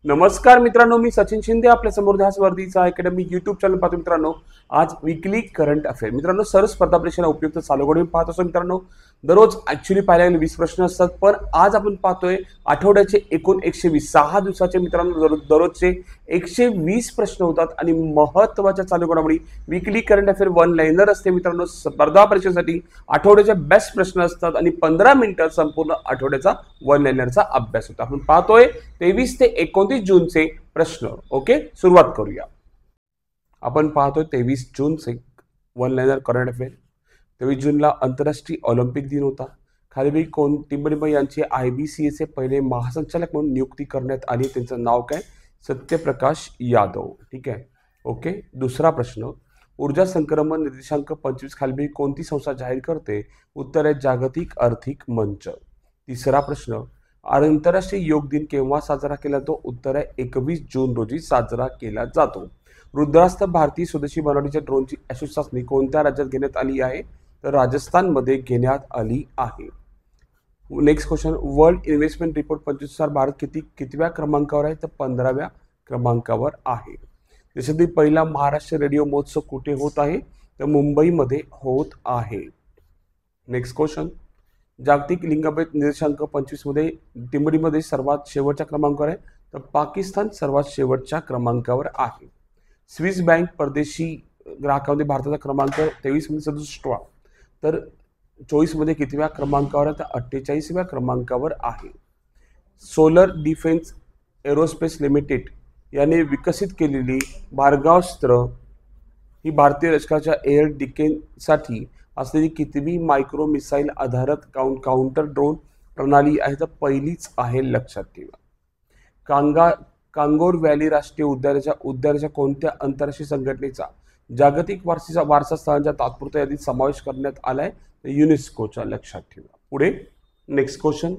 नमस्कार मित्रांनो, मी सचिन शिंदे आपल्या समोर ध्यास वर्दीचा अकॅडमी युट्यूब चॅनल पाहतो मित्रांनो. आज वीकली करंट अफेअर मित्रांनो, सर्व स्पर्धा परीक्षांना उपयुक्त चालू घडामोडी पाहत असतो मित्रांनो. दररोज ऍक्च्युली पाहायला गेले 20 प्रश्न असतात, पण आज आपण पाहतोय आठवड्याचे एकूण 120 6 दिवसाचे मित्रांनो दररोजचे 120 प्रश्न होतात आणि महत्त्वाच्या चालू घडामोडी weekly current affair one liner असते मित्रांनो. स्पर्धा परीक्षेसाठी आठवड्याचे बेस्ट प्रश्न असतात आणि 15 मिनिटात संपूर्ण आठवड्याचा वन लाइनरचा अभ्यास होतो. आपण पाहतोय 23 ते 29 जूनचे प्रश्न. ओके, सुरुवात करूया. आपण पाहतोय 23 जूनचे वन लाइनर करंट अफेअर. 23 जूनला आंतरराष्ट्रीय ऑलिम्पिक दिन होता. खालीलपैकी कोणती यांची IBCA चे पहिले महासंचालक म्हणून नियुक्ती करण्यात आली. त्यांचं नाव काय? सत्यप्रकाश यादव. ठीक आहे. ओके, दुसरा प्रश्न. ऊर्जा संक्रमण निर्देशांक 25 खालीलपैकी कोणती संस्था जाहीर करते? उत्तर आहे जागतिक आर्थिक मंच. तिसरा प्रश्न. आंतरराष्ट्रीय योग दिन केव्हा साजरा केला जातो? उत्तर आहे 21 जून रोजी साजरा केला जातो. रुद्रास्त्र भारतीय स्वदेशी बनवटीच्या ड्रोनची यशस्वी चाचणी कोणत्या राज्यात घेण्यात आली आहे? तर राजस्थानमध्ये घेण्यात आली आहे. Next question. World investment report 25 नुसार भारत कितव्या क्रमांकावर आहे? तर 15व्या क्रमांकावर आहे. देशातील पहिला महाराष्ट्र रेडिओ महोत्सव कुठे होत आहे? तर मुंबईमध्ये होत आहे. Next question. जागतिक लिंगभेद निर्देशांक 25 मध्ये टिंबडीमध्ये सर्वात शेवटच्या क्रमांकावर आहे, तर पाकिस्तान सर्वात शेवटच्या क्रमांकावर आहे. स्विस बँक परदेशी ग्राहकांमध्ये भारताचा क्रमांक 23 मध्ये 67, तर 24 मध्ये कितव्या क्रमांकावर आहे? तर 48व्या क्रमांकावर आहे. सोलर डिफेन्स एरोस्पेस लिमिटेड याने विकसित केलेली भार्गवास्त्र ही भारतीय लष्कराच्या एअर डिफेन्ससाठी असलेली कितवी मायक्रो मिसाईल आधारित काउंटर ड्रोन प्रणाली आहे? तर पहिलीच आहे, लक्षात ठेवा. कांगोर व्हॅली राष्ट्रीय उद्यानाच्या कोणत्या आंतरराष्ट्रीय संघटनेचा जागतिक वारसा स्थळांच्या तात्पुरत्या यादीत समावेश करण्यात आलाय? तर युनेस्कोच्या, लक्षात ठेवा. पुढे नेक्स्ट क्वेश्चन.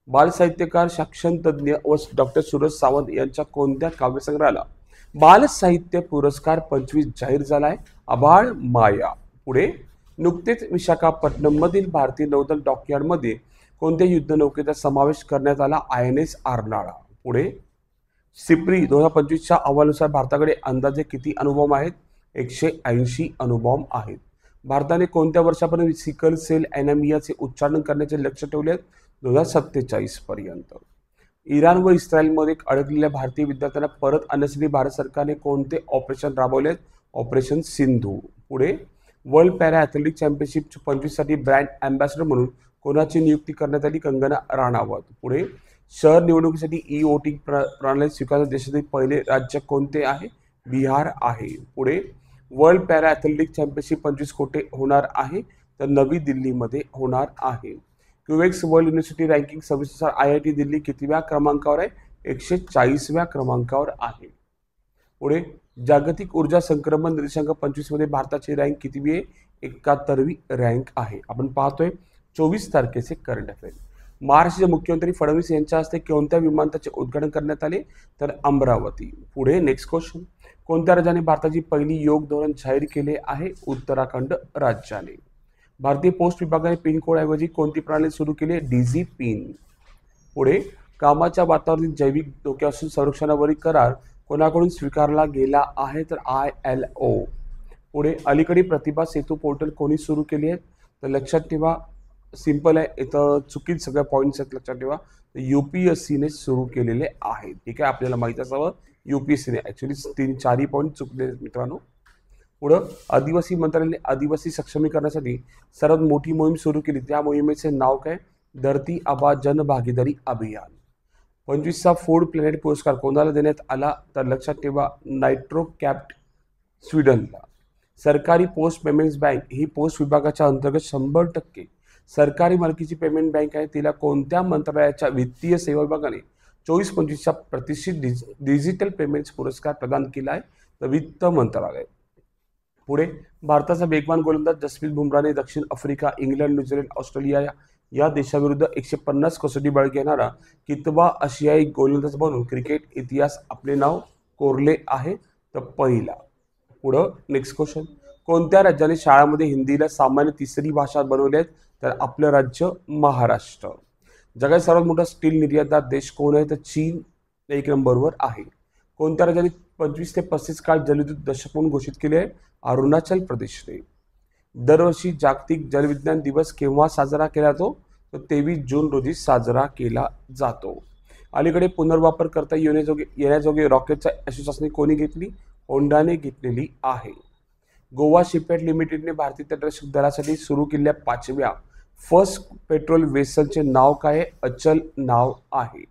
बालसाहित्यकार, शासन तज्ञ व डॉक्टर सूरज सावंत यांच्या कोणत्या काव्यसंग्रहाला बाल साहित्य पुरस्कार 25 जाहीर झालाय? आभाळ माया. पुढे. नुकतेच विशाखापट्टणम मधील भारतीय नौदल डॉकयार्डमध्ये कोणत्या युद्धनौकेचा समावेश करण्यात आला? INS आर्नाळा. पुढे. सिप्री 2025च्या अहवालानुसार भारताकडे अंदाजे किती अणुबॉम्ब आहेत? 180 अणुबॉम्ब आहेत. भारताने कोणत्या वर्षापर्यंत सिकल सेल ॲनेमियाचे उच्चाटन करण्याचे लक्ष्य ठेवले? 2047 पर्यंत. इराण व इस्रायलमध्ये अडकलेल्या भारतीय विद्यार्थ्यांना परत आणण्यासाठी भारत सरकारने कोणते ऑपरेशन राबवले? ऑपरेशन सिंधू. पुढे. वर्ल्ड पॅरा ॲथलेटिक चॅम्पियनशिप 25 साठी ब्रँड अँबॅसेडर म्हणून कोणाची नियुक्ती करण्यात आली? कंगना राणावत. पुढे. शहर निवडणुकीसाठी ई-वोटिंग प्रणाली स्वीकारणारे देशातील पहिले राज्य कोणते आहे? बिहार आहे. पुढे. वर्ल्ड पॅरा ॲथलेटिक चॅम्पियनशिप 25 कोठे होणार आहे? तर नवी दिल्लीमध्ये होणार आहे. क्यूएक्स वर्ल्ड युनिव्हर्सिटी रँकिंग 26 नुसार IIT दिल्ली कितव्या क्रमांकावर आहे? 140व्या क्रमांकावर आहे. पुढे. जागतिक ऊर्जा संक्रमण निर्देशांक 25 मध्ये भारताची रँक कितवी आहे? 71वी रँक आहे. आपण पाहतोय 24 तारखेचे करंट अफेअर. महाराष्ट्राचे मुख्यमंत्री फडणवीस यांच्या हस्ते कोणत्या विमानतळाचे उद्घाटन करण्यात आले? तर अमरावती. पुढे. Next question. कोणत्या राज्याने भारताची पहिली योग धोरण जाहीर केले आहे? उत्तराखंड राज्याने. भारतीय पोस्ट विभागाने पिन कोड ऐवजी कोणती प्रणाली सुरू केली? DG pin. पुढे. कामाच्या वातावरणातील जैविक धोक्यापासून संरक्षणावरील करार कोणाकडून स्वीकारला गेला आहे? तर ILO. पुढे. अलीकडे प्रतिभा सेतू पोर्टल कोणी सुरू केली आहे? तर लक्षात ठेवा, सिंपल आहे, इथं चुकीत सगळ्या पॉईंट्स आहेत, लक्षात ठेवा. UPSCने सुरू केलेले आहे. ठीक आहे, आपल्याला माहिती असावं UPSCने. ऍक्च्युली 3-4 पॉईंट चुकले मित्रांनो. पुढं. आदिवासी मंत्रालयाने आदिवासी सक्षमीकरणासाठी सर्वात मोठी मोहीम सुरू केली. त्या मोहिमेचे नाव काय? धरती आबा जन भागीदारी अभियान. 25वा फूड प्लॅनेट पुरस्कार कोणाला देण्यात आला? तर लक्षात ठेवा, नायट्रो कॅप्ट स्वीडनला. सरकारी पोस्ट पेमेंट्स बँक ही पोस्ट विभागाच्या अंतर्गत 100% सरकारी मालकीची पेमेंट बँक आहे. तिला कोणत्या मंत्रालयाच्या वित्तीय सेवा विभागाने 24-25चा प्रतिष्ठित डिजिटल पेमेंट्स पुरस्कार प्रदान केला आहे? तर वित्त मंत्रालय. पुढे. भारताचा वेगवान गोलंदाज जसप्रीत बुमराहने दक्षिण आफ्रिका, इंग्लंड, न्यूझीलंड, ऑस्ट्रेलिया या देशाविरुद्ध 150 कसोटी बळी घेणारा कितवा आशियाई गोलंदाज बनून क्रिकेट इतिहास आपले नाव कोरले आहे? तर पहिला. पुढं. Next question. कोणत्या राज्याने शाळांमध्ये हिंदीला सामान्य तिसरी भाषा बनवली आहे? तर आपलं राज्य महाराष्ट्र. जगात सर्वात मोठा स्टील निर्यातदार देश कोण आहे? तर चीन 1 नंबरवर आहे. कोणत्या राज्याने 25 ते 35 काळ जलविद्युत दशक म्हणून घोषित केले आहे? अरुणाचल प्रदेशने. दरवर्षी जागतिक जलविज्ञान दिवस केव्हा साजरा केला जातो? तर 23 जून रोजी साजरा केला जातो. अलीकडे पुनर्वापर करता येण्याजोगे रॉकेटचा यशस्वी कोणी घेतली? होंडाने घेतलेली आहे. गोवा शिपयार्ड लिमिटेडने भारतीय तटरक्षक दलासाठी सुरू केलेल्या 5व्या फर्स्ट पेट्रोल वेसलचे नाव काय आहे? अचल नाव आहे.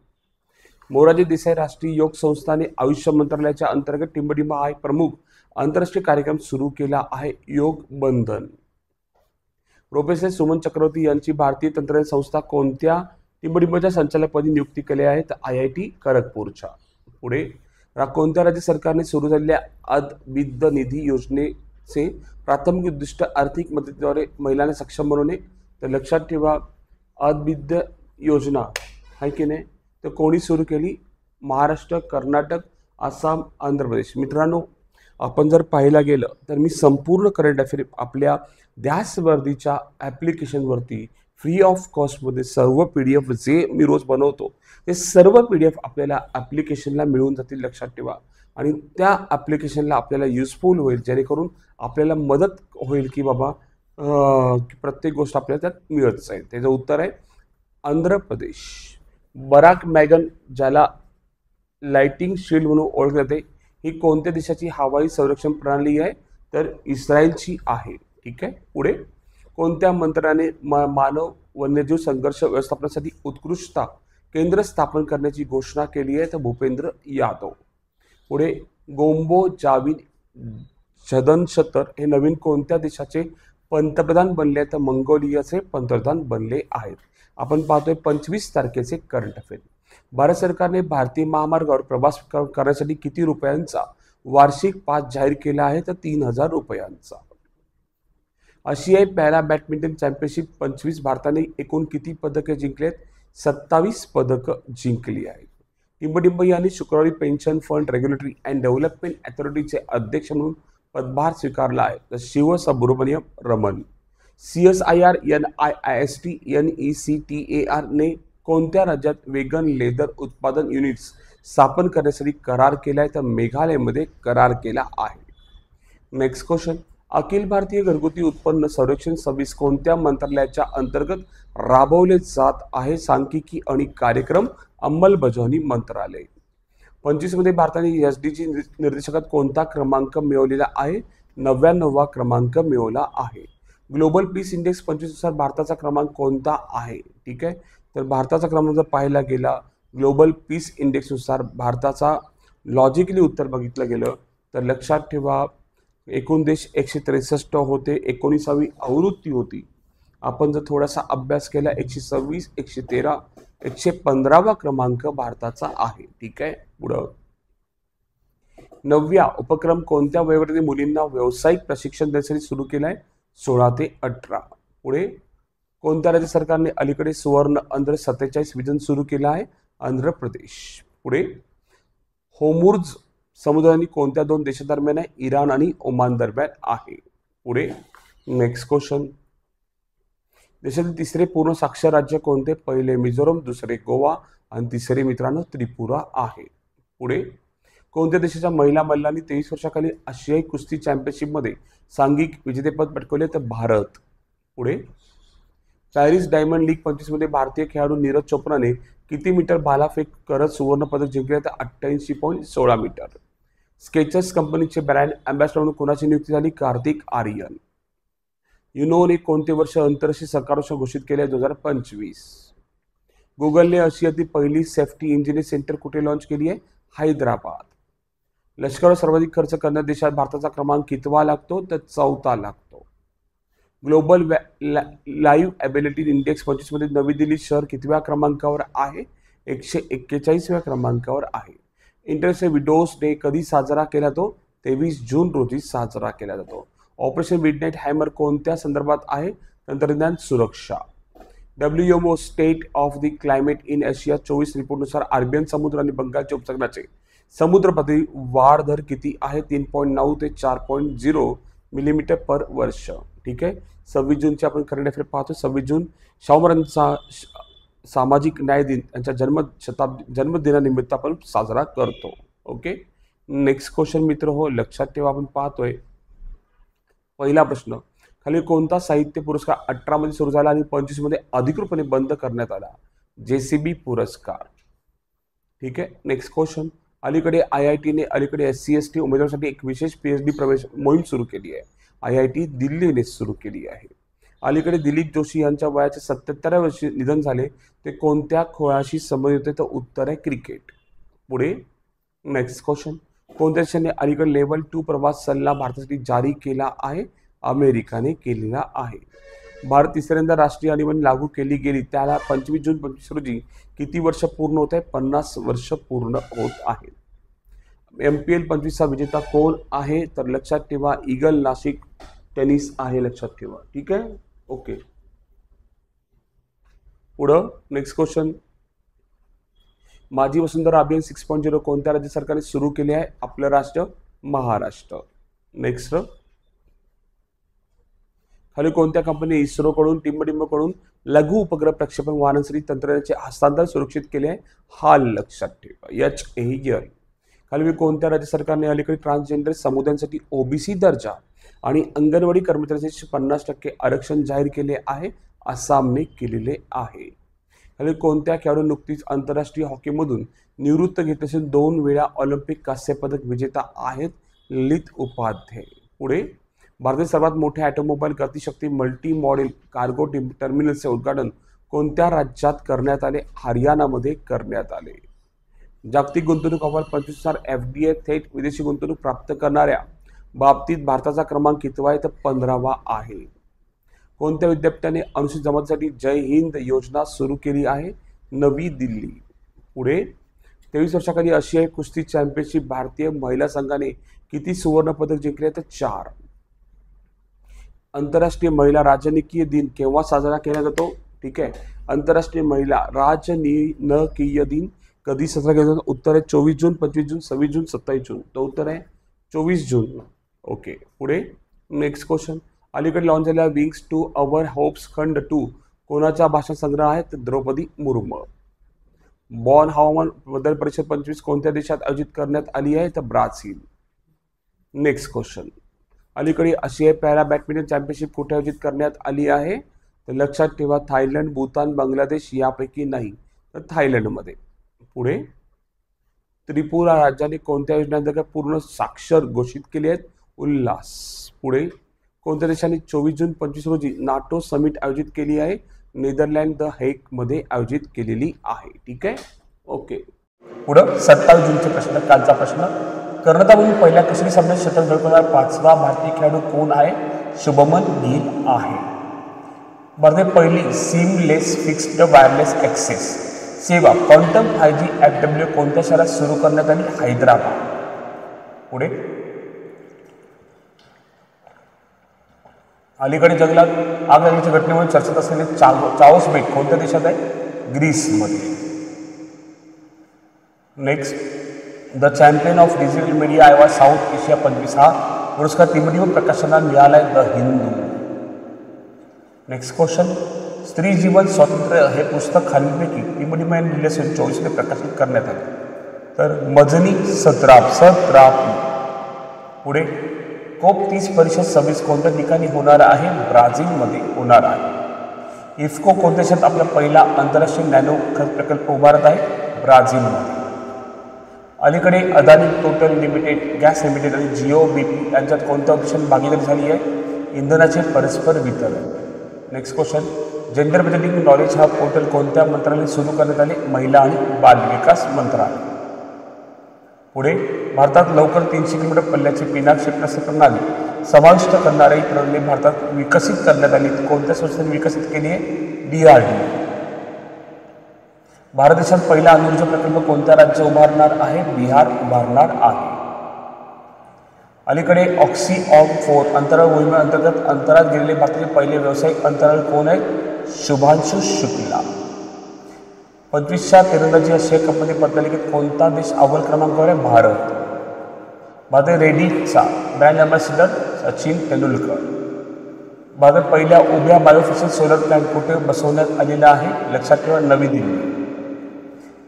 मोरारजी देसाई राष्ट्रीय योग संस्थाने आयुष मंत्रालयाच्या अंतर्गत टिंबटिंब हा एक प्रमुख आंतरराष्ट्रीय कार्यक्रम सुरू केला आहे, योग बंधन. प्रोफेसर सुमन चक्रवर्ती यांची भारतीय तंत्रज्ञान संस्था कोणत्या टिंबटिंबच्या संचालकपदी नियुक्ती केली आहे? तर IIT खडगपूरच्या. पुढे कोणत्या राज्य सरकारने सुरू झालेल्या अद्विद्य निधी योजनेचे प्राथमिक उद्दिष्ट आर्थिक मदतीद्वारे महिलांना सक्षम बनवणे? तर लक्षात ठेवा, अद्विद्य योजना आहे की नाही, तर कोणी सुरू केली? महाराष्ट्र, कर्नाटक, आसाम, आंध्र प्रदेश. मित्रांनो, आपण जर पाहायला गेलं तर मी संपूर्ण करंट अफेअर आपल्या ध्यास वर्दीच्या ॲप्लिकेशनवरती फ्री ऑफ कॉस्टमध्ये सर्व PDF जे मी रोज बनवतो ते सर्व PDF आपल्याला ॲप्लिकेशनला मिळून जातील, लक्षात ठेवा. आणि त्या ॲप्लिकेशनला आपल्याला युजफुल होईल, जेणेकरून आपल्याला मदत होईल की बाबा प्रत्येक गोष्ट आपल्याला त्यात मिळत जाईल. त्याचं उत्तर आहे आंध्र प्रदेश. बराक मॅगन, ज्याला लाइटिंग शील्ड म्हणून ओळखले जाते, ही कोणत्या देशाची हवाई संरक्षण प्रणाली आहे? तर इस्रायलची आहे. ठीक आहे. पुढे कोणत्या मंत्र्याने मानव वन्यजीव संघर्ष व्यवस्थापनासाठी उत्कृष्टता केंद्र स्थापन करण्याची घोषणा केली आहे? तर भूपेंद्र यादव. पुढे गोम्बो जावीन झदनशतर हे नवीन कोणत्या देशाचे पंतप्रधान बनले? तर मंगोलियाचे पंतप्रधान बनले आहेत. आपण पाहतोय 25 तारखेचे करंट अफेअर. भारत सरकारने भारतीय महामार्गावर प्रवास करण्यासाठी किती रुपयांचा वार्षिक पास जाहीर केला आहे? तर 3000 रुपयांचा. आशियाई पॅरा बॅडमिंटन चॅम्पियनशिप 25 भारताने एकूण किती पदके जिंकलेत? 27 पदकं जिंकली आहेत. टिंबटिंब यांनी शुक्रवारी pension fund regulatory and development अथॉरिटीचे अध्यक्ष म्हणून पदभार स्वीकारला आहे. तर Shiv Subramaniam Raman. CSIR NIIST NECTAR ने कोणत्या राज्यात वेगन लेदर उत्पादन युनिट्स स्थापन करण्यासाठी करार केला आहे? तर मेघालयमध्ये करार केला आहे. Next question. अखिल भारतीय घरगुती उत्पन्न सर्वेक्षण सर्व्हिस कोणत्या मंत्रालयाच्या अंतर्गत राबवले जात आहे? सांख्यिकी आणि कार्यक्रम अंमलबजावणी मंत्रालय. 25 मध्ये भारताने SDG निर्देशकात कोणता क्रमांक मिळवलेला आहे? 99वा क्रमांक मिळवला आहे. ग्लोबल पीस इंडेक्स 25 नुसार भारताचा क्रमांक कोणता आहे? ठीक आहे. तर भारताचा क्रमांक जर पाहायला गेला ग्लोबल पीस इंडेक्स नुसार भारताचा लॉजिकली उत्तर बघितलं गेलं तर लक्षात ठेवा, एकूण देश 163 होते, 19वी आवृत्ती होती. आपण जर थोडासा अभ्यास केला 126, 113, 115वा क्रमांक भारताचा आहे. ठीक आहे. पुढं 9व्या उपक्रम कोणत्या वयोगटातील मुलींना व्यावसायिक प्रशिक्षण देण्यासाठी सुरू केला आहे? 16 ते 18. पुढे कोणत्या राज्य सरकारने अलीकडे सुवर्ण अंध्र 47 विजन सुरू केला आहे? आंध्र प्रदेश. पुढे होर्मुझ समुद्राने कोणत्या दोन देशादरम्यान आहे? इराण आणि ओमान दरम्यान आहे. पुढे नेक्स्ट क्वेश्चन. देशातील तिसरे पूर्ण साक्षर राज्य कोणते? पहिले मिझोरम, दुसरे गोवा आणि तिसरे मित्रांनो त्रिपुरा आहे. पुढे कोणत्या देशाच्या महिला मल्लांनी 23 वर्षाखाली आशियाई कुस्ती चॅम्पियनशिपमध्ये सांघिक विजेतेपद पटकावले? तर भारत. पुढे पॅरिस डायमंड लीग 25 मध्ये भारतीय खेळाडू नीरज चोप्राने किती मीटर भालाफेक करत सुवर्ण पदक जिंकले? तर 88.16 मीटर. स्केचर्स कंपनीचे ब्रँड अँबॅसिडर म्हणून कोणाची नियुक्ती झाली? कार्तिक आर्यन. युनोने कोणते वर्ष आंतरराष्ट्रीय सरकारवर्ष घोषित केले? 2025. गुगलने आशियातील पहिली सेफ्टी इंजिनिअरिंग सेंटर कुठे लॉन्च केली आहे? हैदराबाद. लष्करावर सर्वाधिक खर्च करणाऱ्या देशात भारताचा क्रमांक कितवा लागतो? तर 4था लागतो. ग्लोबल लाईव्ह ॲबिलिटी इंडेक्स 25 मध्ये नवी दिल्ली शहर कितव्या क्रमांकावर आहे? 141व्या क्रमांकावर आहे. इंटरनॅशनल विडोज डे कधी साजरा केला जातो? 23 जून रोजी साजरा केला जातो. ऑपरेशन मिडनाईट हॅमर कोणत्या संदर्भात आहे? तंत्रज्ञान सुरक्षा. WHO state of the climate in Asia 24 रिपोर्टनुसार अरेबियन समुद्र आणि बंगालच्या उपसागराचे समुद्र पातळी वाढ दर किती आहे? 3.9 ते 4.0 मिलीमीटर पर वर्ष. ठीक आहे. 26 जूनचे आपण करंट अफेअर पाहतो. 26 जून शाहू महाराजांचा सामाजिक न्याय दिन यांच्या जन्मदिनानिमित्त आपण साजरा करतो. ओके, नेक्स्ट क्वेश्चन मित्र हो, लक्षात ठेवा. आपण पाहतोय पहिला प्रश्न, खाली कोणता साहित्य पुरस्कार 18 मध्ये सुरू झाला आणि 25 मध्ये अधिकृतपणे बंद करण्यात आला? JCB पुरस्कार. ठीक आहे. नेक्स्ट क्वेश्चन, अलीकडे IIT ने अलीकडे SC ST उमेदवारांसाठी एक विशेष PhD प्रवेश मोहीम सुरू केली आहे. IIT दिल्लीने सुरू केली आहे. अलीकडे दिलीप जोशी यांच्या वयाच्या 77व्या वर्षी निधन झाले, ते कोणत्या खेळाशी संबंधित होते? तर उत्तर आहे क्रिकेट. पुढे नेक्स्ट क्वेश्चन, कोणत्या देशाने अलीकडे लेव्हल 2 प्रवास सल्ला भारतासाठी जारी केला आहे? अमेरिकाने केलेला आहे. भारत तिसऱ्यांदा राष्ट्रीय आणीबाणी लागू केली गेली त्याला 25 जून 25 रोजी किती वर्ष पूर्ण होत आहे? 50 वर्ष पूर्ण होत आहे. MPL 25 चा विजेता कोण आहे? तर लक्षात ठेवा, ईगल नाशिक टेनिस आहे, लक्षात ठेवा. ठीक आहे. ओके, पुढं नेक्स्ट क्वेश्चन, माझी वसुंधरा अभियान 6.0 कोणत्या राज्य सरकारने सुरू केले आहे? आपलं राष्ट्र महाराष्ट्र. नेक्स्ट, खाली कोणत्या कंपनी इस्रोकडून टिंबटिंबकडून लघु उपग्रह प्रक्षेपण वाहनांसाठी तंत्रज्ञानाचे हस्तांतरण सुरक्षित केले आहे? हाल, लक्षात ठेवा, HAL. खाली कोणत्या राज्य सरकारने अलीकडे ट्रान्सजेंडर समुदायांसाठी OBC दर्जा आणि अंगणवाडी कर्मचाऱ्यांसाठी 50% आरक्षण जाहीर केले आहे? आसामने केलेले आहे. खाली कोणत्या खेळाडू नुकतीच आंतरराष्ट्रीय हॉकीमधून निवृत्त घेतले असून 2 वेळा ऑलिम्पिक कांस्य पदक विजेता आहेत? ललित उपाध्याय. पुढे, भारतातील सर्वात मोठे ऑटोमोबाईल गतिशक्ती मल्टी मॉडेल कार्गो टर्मिनलचे उद्घाटन कोणत्या राज्यात करण्यात आले? हरियाणामध्ये करण्यात आले. जागतिक गुंतवणूक अहवाल 25 FDI थेट विदेशी गुंतवणूक प्राप्त करणाऱ्या बाबतीत भारताचा क्रमांक कितवा आहे? तर 15वा आहे. कोणत्या विद्यापीठाने अनुसूचित जमातीसाठी जय हिंद योजना सुरू केली आहे? नवी दिल्ली. पुढे, 23 वर्षाखाली आशियाई कुस्ती चॅम्पियनशिप भारतीय महिला संघाने किती सुवर्ण पदक जिंकले? तर 4. आंतरराष्ट्रीय महिला राजनिकीय दिन केव्हा साजरा केला जातो? ठीक आहे, आंतरराष्ट्रीय महिला राजनिकीय दिन कधी साजरा केला जातो? उत्तर आहे 24 जून, 25 जून, 26 जून, 27 जून. तर उत्तर आहे 24 जून. ओके, पुढे नेक्स्ट क्वेश्चन, अलीकडे लॉन्च झालेला विंग्स टू अवर होप्स खंड 2 कोणाचा भाषण संग्रह आहे? तर द्रौपदी मुर्मू. बॉन हवामान बदल परिषद 25 कोणत्या देशात आयोजित करण्यात आली आहे? तर ब्राझील. नेक्स्ट क्वेश्चन, अलीकडे आशियाई पॅरा बॅडमिंटन चॅम्पियनशिप कुठे आयोजित करण्यात आली आहे? तर लक्षात ठेवा, थायलंड, भूतान, बांगलादेश यापैकी नाही, तर थायलंडमध्ये. पुढे, त्रिपुरा राज्याने कोणत्या योजनेअंतर्गत पूर्ण साक्षर घोषित केले आहेत? उल्हास. पुढे, कोणत्या देशाने 24 जून 25 रोजी नाटो समिट आयोजित केली आहे? नेदरलँड द हेग मध्ये आयोजित केलेली आहे. ठीक आहे. ओके, पुढं 27 जूनचे प्रश्न. कालचा प्रश्न, कर्णधारमधून पहिल्या कसोटी सामन्यात शतक झळकवणारा 5वा भारतीय खेळाडू कोण आहे? शुभमन गिल आहे. भारतातील पहिली सीमलेस फिक्स्ड वायरलेस ॲक्सेस सेवा क्वांटम 5G FW कोणत्या शहरात सुरू करण्यात आली? हैदराबाद. पुढे, अलीकडे जंगलात आग लागण्याच्या घटनेमुळे चर्चेत असलेले चाओस बेट कोणत्या देशात आहे? ग्रीसमध्ये. Next, the champion of digital media award South Asia 25 हा पुरस्कार टिंबटिंब प्रकाशनाला मिळाला आहे? द हिंदू. नेक्स्ट क्वेश्चन, स्त्री जीवन स्वातंत्र्य हे पुस्तक खालीलपैकी टिंबटिंब यांनी लिहिले असून 24 मध्ये प्रकाशित करण्यात आले? तर मजनी सत्रापी. पुढे, कोप 30 परिषद 26 कोणत्या ठिकाणी होणार आहे? ब्राझीलमध्ये होणार आहे. इफ्को कोणत्या देशात आपला पहिला आंतरराष्ट्रीय नॅनो खत प्रकल्प उभारत आहे? ब्राझीलमध्ये. अलीकडे Adani total limited, gas limited आणि जिओ BP यांच्यात कोणत्या ऑप्शन भागीदारी झाली आहे? इंधनाचे परस्पर वितरण. Next question, gender budgeting knowledge हा पोर्टल कोणत्या मंत्रालयाने सुरू करण्यात आले? महिला आणि बालविकास मंत्रालय. पुढे, भारतात लवकर 300 किलोमीटर पल्ल्याची पिनाक क्षेपणास्त्र प्रणाली समाविष्ट करणारी प्रणाली भारतात विकसित करण्यात आली? कोणत्या संस्थेने विकसित केली आहे? DRDO. भारत देशात पहिला अणुऊर्जा प्रकल्प कोणत्या राज्य उभारणार आहे? बिहार उभारणार आहे. अलीकडे ऑक्सी-4 अंतराळ मोहिमेअंतर्गत अंतराळात गेलेले भारताचे पहिले व्यावसायिक अंतराळ कोण आहेत? शुभांशु शुक्ला. 25च्या तिरंदाजी आशिया कपमध्ये पदकालिकेत कोणता देश अव्वल क्रमांकावर आहे? भारत. भारतीय रेडीचा ब्रँड अँबॅसिडर सचिन तेंडुलकर. भारतात पहिल्या उभ्या बायोफ्युशन सोलर प्लॅन्ट कुठे बसवण्यात आलेला आहे? लक्षात ठेवा, नवी दिल्ली.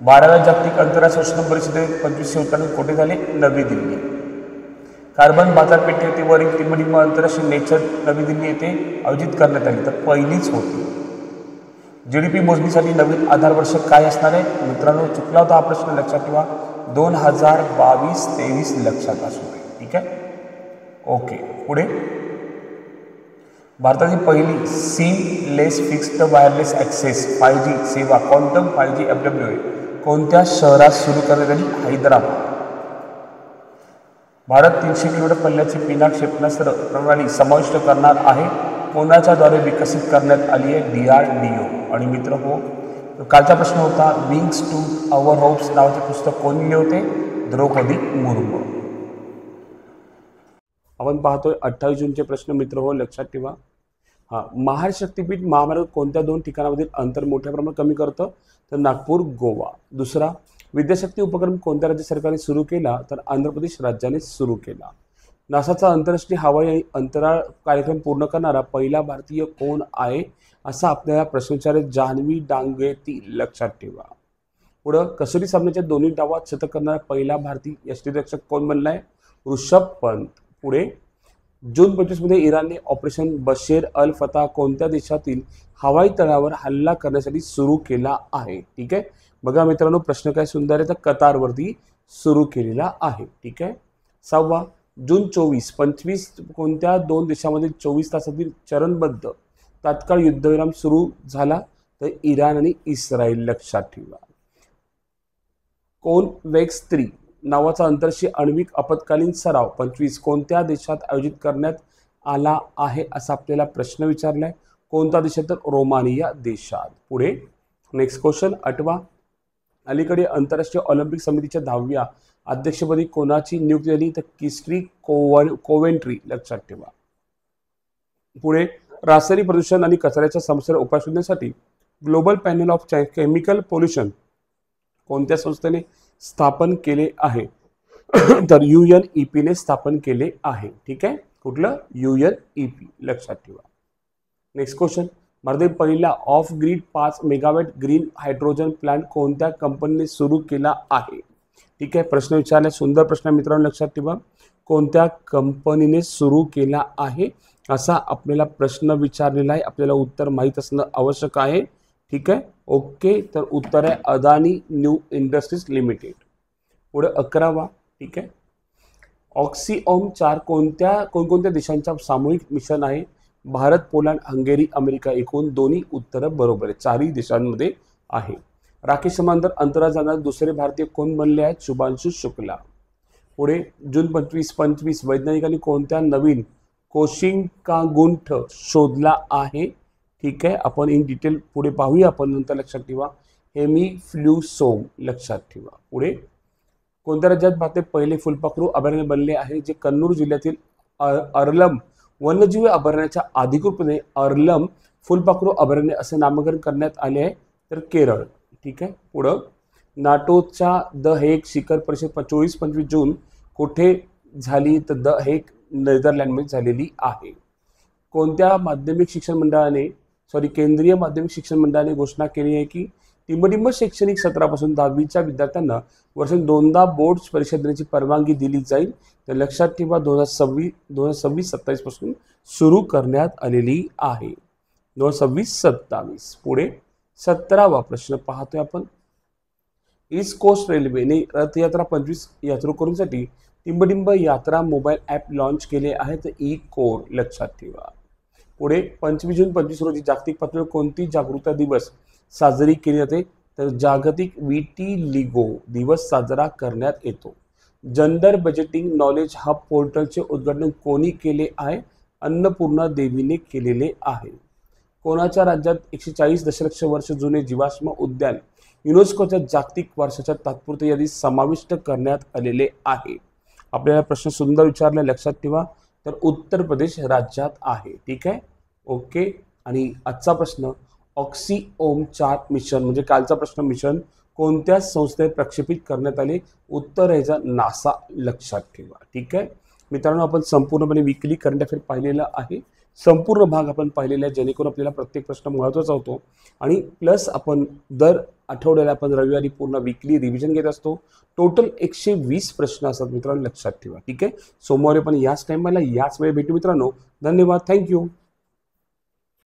12व्या जागतिक अंतराळ संशोधन परिषदेत 25वे उत्पादन कुठे झाले? नवी दिल्ली. कार्बन बाजारपेठेवरील तिंबडिंब आंतरराष्ट्रीय नेचर नवी दिल्ली येथे आयोजित करण्यात आली, तर पहिलीच होती. GDP मोजणीसाठी नवीन आधार वर्ष काय असणार आहे? मित्रांनो, चुकला होता हा प्रश्न, लक्षात ठेवा, 2022-23 लक्षात असू दे. ठीक आहे, ओके. पुढे, भारतातील पहिली seamless fixed wireless access 5G सेवा क्वांटम 5G FWA कोणत्या शहरात सुरू करण्यात आली? हैदराबाद. भारत 300 किलोमीटर पल्ल्याची पिनाक क्षेपणास्त्र प्रणाली समाविष्ट करणार आहे, कोणाच्या द्वारे विकसित करण्यात आली आहे? DRDO. आणि मित्र हो, कालचा प्रश्न होता, विंग्स टू अवर होप्स नावाचे पुस्तक कोण लिहिले होते? द्रौपदी मुर्मू. आपण पाहतोय 28 जूनचे प्रश्न मित्र हो, लक्षात ठेवा. महाराष्ट्र शक्तीपीठ महामार्ग कोणत्या 2 ठिकाणामधील अंतर मोठ्या प्रमाणात कमी करतं? तर नागपूर, गोवा. दुसरा, विद्याशक्ती उपक्रम कोणत्या राज्य सरकारने सुरू केला? तर आंध्र प्रदेश राज्याने सुरू केला. नासाचा आंतरराष्ट्रीय हवाई अंतराळ कार्यक्रम पूर्ण करणारा पहिला भारतीय कोण आहे? असा आपल्याला प्रश्न विचारले. जान्हवी डांगे ती, लक्षात ठेवा. पुढं, कसोटी सामन्याच्या दोन्ही डावात शतक करणारा पहिला भारतीय यष्टिरक्षक कोण बनलाय? ऋषभ पंत. पुढे, जून 25 मध्ये इराणने ऑपरेशन बशेर अल फता कोणत्या देशातील हवाई तळावर हल्ला करण्यासाठी सुरू केला आहे? ठीक आहे, बघा मित्रांनो, प्रश्न काय सुंदर आहे, तर कतारवरती सुरू केलेला आहे. ठीक आहे. 6वा, जून 24-25 कोणत्या 2 देशांमध्ये 24 तासातील चरणबद्ध तात्काळ युद्धविराम सुरू झाला? तर इराण आणि इस्रायल, लक्षात ठेवा. कोनवेक्स 3 नावाचा आंतरराष्ट्रीय आण्विक आपत्कालीन सराव 25 कोणत्या देशात आयोजित करण्यात आला आहे? असा आपल्याला प्रश्न विचारलाय. कोणता देशात? तर रोमानिया देशात. पुढे, नेक्स्ट क्वेश्चन 8वा, अलीकडे आंतरराष्ट्रीय ऑलिम्पिक समितीच्या 10व्या अध्यक्षपदी कोणाची नियुक्ती झाली? तर किस्ट्री कोवेंट्री, लक्षात ठेवा. पुढे, रासायनिक प्रदूषण आणि कचऱ्याच्या समस्येवर उपाय शोधण्यासाठी global panel of chemical pollution कोणत्या संस्थेने स्थापन केले आहे? तर UNEP ने स्थापन केले आहे. ठीक आहे, कुठलं? UNEP, लक्षात ठेवा. नेक्स्ट क्वेश्चन, भारतातील पहिला off grid 5 megawatt green hydrogen plant कोणत्या कंपनीने सुरू केला आहे? ठीक आहे, प्रश्न विचारला, सुंदर प्रश्न मित्रांनो, लक्षात ठेवा. कोणत्या कंपनीने सुरू केला आहे असा आपल्याला प्रश्न विचारलेला आहे, आपल्याला उत्तर माहीत असणं आवश्यक आहे. ठीक आहे, ओके. तर उत्तर आहे अदानी न्यू इंडस्ट्रीज लिमिटेड. पुढे 11वा, ठीक आहे, ऑक्सिओम 4 कोणकोणत्या देशांच्या सामूहिक मिशन आहे? Bharat, Poland, Hungary, America. एकूण दोन्ही उत्तरं बरोबर आहे, 4ही देशांमध्ये आहे. राकेश शर्मानंतर अंतराळ जाणारे दुसरे भारतीय कोण बनले आहेत? शुभांशु शुक्ला. पुढे, जून 25 वैज्ञानिकांनी कोणत्या नवीन कोशिकागुंठ शोधला आहे? ठीक आहे, आपण इन डिटेल पुढे पाहूया आपण नंतर, लक्षात ठेवा. हेमिफ्ल्युसोम, लक्षात ठेवा. पुढे, कोणत्या राज्यात भारताचे पहिले फुलपाखरू अभयारण्य बनले आहे? जे कन्नूर जिल्ह्यातील अर्लम वन्यजीव अभयारण्याच्या अधिकृतपणे अर्लम फुलपाखरू अभयारण्य असे नामकरण करण्यात आले आहे, तर केरळ. ठीक आहे. पुढं, नाटोच्या द हेग शिखर परिषद 24-25 जून कुठे झाली? तर द हेग नेदरलँडमध्ये झालेली आहे. कोणत्या माध्यमिक शिक्षण मंडळाने केंद्रीय माध्यमिक शिक्षण मंडळाने घोषणा केली आहे की तिंबडिंब शैक्षणिक सत्रापासून 10वीच्या विद्यार्थ्यांना वर्षात 2दा बोर्ड परीक्षा देण्याची परवानगी दिली जाईल? तर लक्षात ठेवा, 2026-27 पासून सुरू करण्यात आलेली आहे. 2026-27. पुढे 17वा प्रश्न पाहतोय आपण. ईस्ट कोस्ट रेल्वेने रथयात्रा 25 यात्रेकरूंसाठी तिंबडिंब यात्रा मोबाईल ॲप लॉन्च केले आहे, तर ई-कोर, लक्षात ठेवा. पुढे, 25 जून 25 रोजी जागतिक पातळीवर कोणती जागरूकता दिवस साजरी केली जाते? तर जागतिक विटिलिगो दिवस साजरा करण्यात येतो. जेंडर बजेटिंग नॉलेज हब पोर्टलचे उद्घाटन कोणी केले आहे? अन्नपूर्णा देवीने केलेले आहे. कोणाच्या राज्यात 140 दशलक्ष वर्ष जुने जीवाश्म उद्यान युनेस्कोच्या जागतिक वारशाच्या तात्पुरत्या यादीत समाविष्ट करण्यात आलेले आहे? आपल्याला प्रश्न सुंदर विचारला, लक्षात ठेवा. तर उत्तर प्रदेश राज्यात आहे. ठीक आहे, ओके. आणि आजचा प्रश्न, ऑक्सिओम 4 मिशन म्हणजे कालचा प्रश्न, मिशन कोणत्या संस्थेत प्रक्षेपित करण्यात आले? उत्तर याचा नासा, लक्षात ठेवा. ठीक आहे मित्रांनो, आपण संपूर्णपणे वीकली करंट अफेअर पाहिलेलं आहे. संपूर्ण भाग आपण पाहिलेला आहे, जेणेकरून आपल्याला प्रत्येक प्रश्न महत्त्वाचा होतो. आणि प्लस आपण दर आठवड्याला आपण रविवारी पूर्ण वीकली रिव्हिजन घेत असतो. टोटल 120 प्रश्न असतात मित्रांनो, लक्षात ठेवा. ठीक आहे, सोमवारी पण याच टाइमला याच वेळी भेटू मित्रांनो. धन्यवाद, थँक्यू.